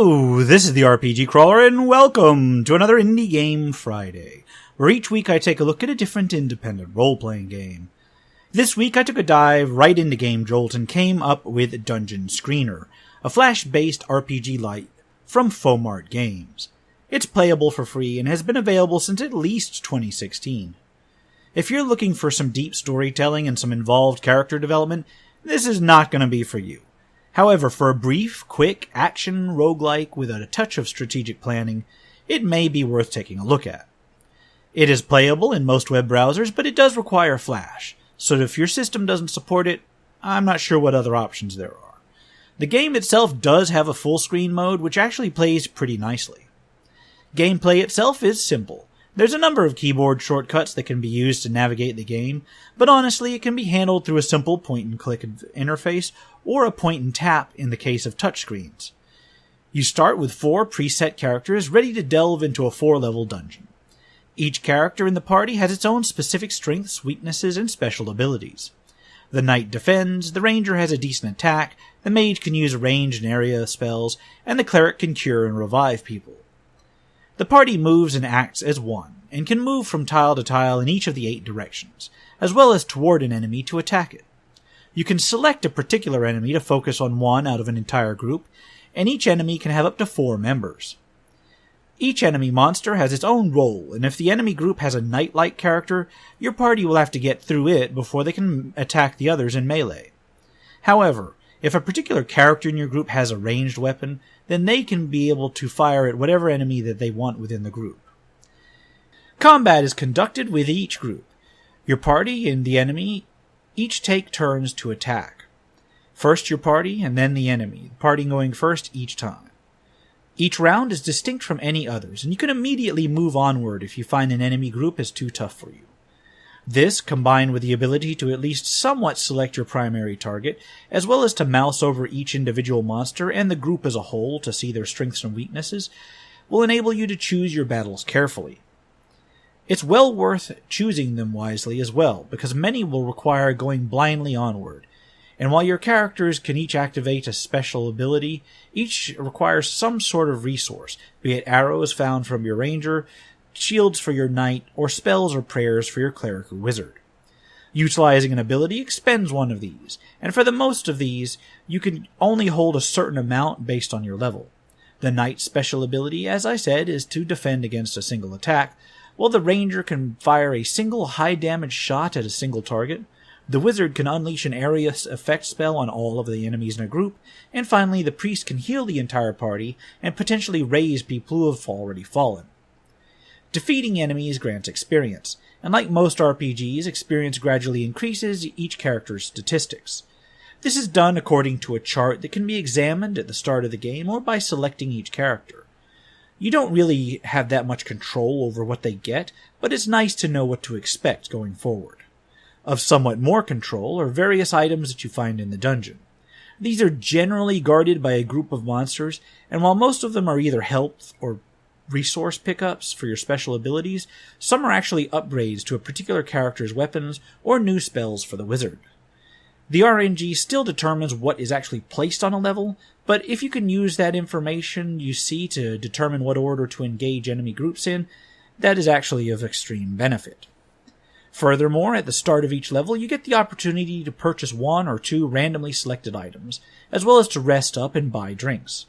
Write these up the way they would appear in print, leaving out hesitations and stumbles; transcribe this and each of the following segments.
Hello, this is the RPG Crawler, and welcome to another Indie Game Friday, where each week I take a look at a different independent role-playing game. This week I took a dive right into Game Jolt and came up with Dungeon Screener, a Flash-based RPG Lite from Fomart Games. It's playable for free and has been available since at least 2016. If you're looking for some deep storytelling and some involved character development, this is not going to be for you. However, for a brief, quick, action roguelike with a touch of strategic planning, it may be worth taking a look at. It is playable in most web browsers, but it does require Flash, so if your system doesn't support it, I'm not sure what other options there are. The game itself does have a full-screen mode, which actually plays pretty nicely. Gameplay itself is simple. There's a number of keyboard shortcuts that can be used to navigate the game, but honestly it can be handled through a simple point-and-click interface or a point-and-tap in the case of touchscreens. You start with 4 preset characters ready to delve into a 4-level dungeon. Each character in the party has its own specific strengths, weaknesses, and special abilities. The knight defends, the ranger has a decent attack, the mage can use range and area spells, and the cleric can cure and revive people. The party moves and acts as one, and can move from tile to tile in each of the 8 directions, as well as toward an enemy to attack it. You can select a particular enemy to focus on one out of an entire group, and each enemy can have up to 4 members. Each enemy monster has its own role, and if the enemy group has a knight-like character, your party will have to get through it before they can attack the others in melee. However, if a particular character in your group has a ranged weapon, then they can be able to fire at whatever enemy that they want within the group. Combat is conducted with each group. Your party and the enemy each take turns to attack. First your party and then the enemy, the party going first each time. Each round is distinct from any others, and you can immediately move onward if you find an enemy group is too tough for you. This, combined with the ability to at least somewhat select your primary target, as well as to mouse over each individual monster and the group as a whole to see their strengths and weaknesses, will enable you to choose your battles carefully. It's well worth choosing them wisely as well, because many will require going blindly onward, and while your characters can each activate a special ability, each requires some sort of resource, be it arrows found from your ranger, shields for your knight, or spells or prayers for your cleric or wizard. Utilizing an ability expends one of these, and for the most of these, you can only hold a certain amount based on your level. The knight's special ability, as I said, is to defend against a single attack, while the ranger can fire a single high-damage shot at a single target. The wizard can unleash an area effect spell on all of the enemies in a group, and finally the priest can heal the entire party and potentially raise people who have already fallen. Defeating enemies grants experience, and like most RPGs, experience gradually increases each character's statistics. This is done according to a chart that can be examined at the start of the game or by selecting each character. You don't really have that much control over what they get, but it's nice to know what to expect going forward. Of somewhat more control are various items that you find in the dungeon. These are generally guarded by a group of monsters, and while most of them are either health or resource pickups for your special abilities, some are actually upgrades to a particular character's weapons or new spells for the wizard. The RNG still determines what is actually placed on a level, but if you can use that information you see to determine what order to engage enemy groups in, that is actually of extreme benefit. Furthermore, at the start of each level, you get the opportunity to purchase 1 or 2 randomly selected items, as well as to rest up and buy drinks.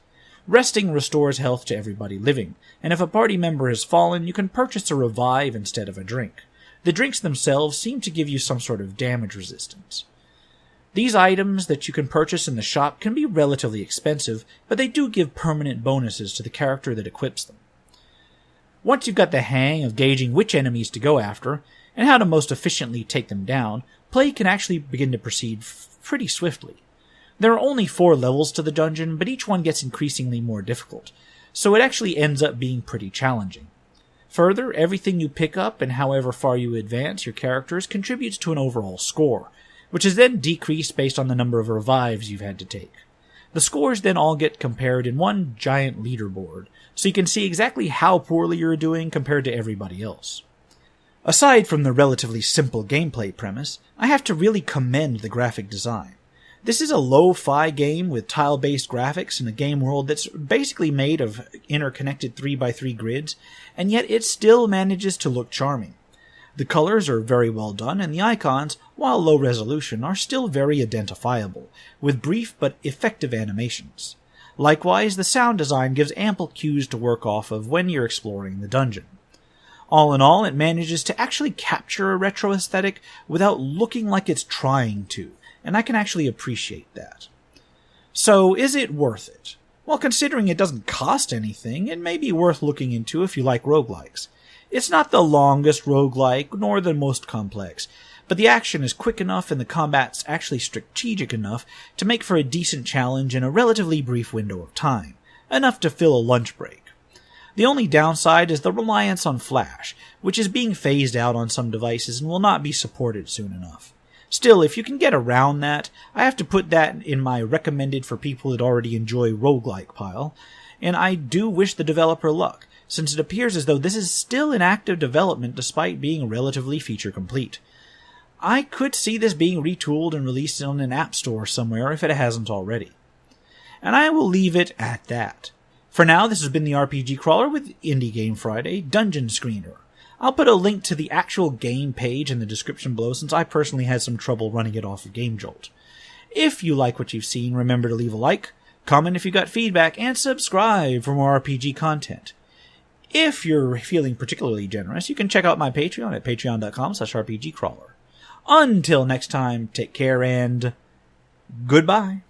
Resting restores health to everybody living, and if a party member has fallen, you can purchase a revive instead of a drink. The drinks themselves seem to give you some sort of damage resistance. These items that you can purchase in the shop can be relatively expensive, but they do give permanent bonuses to the character that equips them. Once you've got the hang of gauging which enemies to go after, and how to most efficiently take them down, play can actually begin to proceed pretty swiftly. There are only 4 levels to the dungeon, but each one gets increasingly more difficult, so it actually ends up being pretty challenging. Further, everything you pick up and however far you advance your characters contributes to an overall score, which is then decreased based on the number of revives you've had to take. The scores then all get compared in one giant leaderboard, so you can see exactly how poorly you're doing compared to everybody else. Aside from the relatively simple gameplay premise, I have to really commend the graphic design. This is a lo-fi game with tile-based graphics in a game world that's basically made of interconnected 3x3 grids, and yet it still manages to look charming. The colors are very well done, and the icons, while low resolution, are still very identifiable, with brief but effective animations. Likewise, the sound design gives ample cues to work off of when you're exploring the dungeon. All in all, it manages to actually capture a retro aesthetic without looking like it's trying to, and I can actually appreciate that. So, is it worth it? Well, considering it doesn't cost anything, it may be worth looking into if you like roguelikes. It's not the longest roguelike, nor the most complex, but the action is quick enough and the combat's actually strategic enough to make for a decent challenge in a relatively brief window of time, enough to fill a lunch break. The only downside is the reliance on Flash, which is being phased out on some devices and will not be supported soon enough. Still, if you can get around that, I have to put that in my recommended for people that already enjoy roguelike pile, and I do wish the developer luck, since it appears as though this is still in active development despite being relatively feature complete. I could see this being retooled and released on an app store somewhere if it hasn't already. And I will leave it at that. For now, this has been the RPG Crawler with Indie Game Friday Dungeon Screener. I'll put a link to the actual game page in the description below since I personally had some trouble running it off of GameJolt. If you like what you've seen, remember to leave a like, comment if you got feedback, and subscribe for more RPG content. If you're feeling particularly generous, you can check out my Patreon at patreon.com/rpgcrawler. Until next time, take care and goodbye.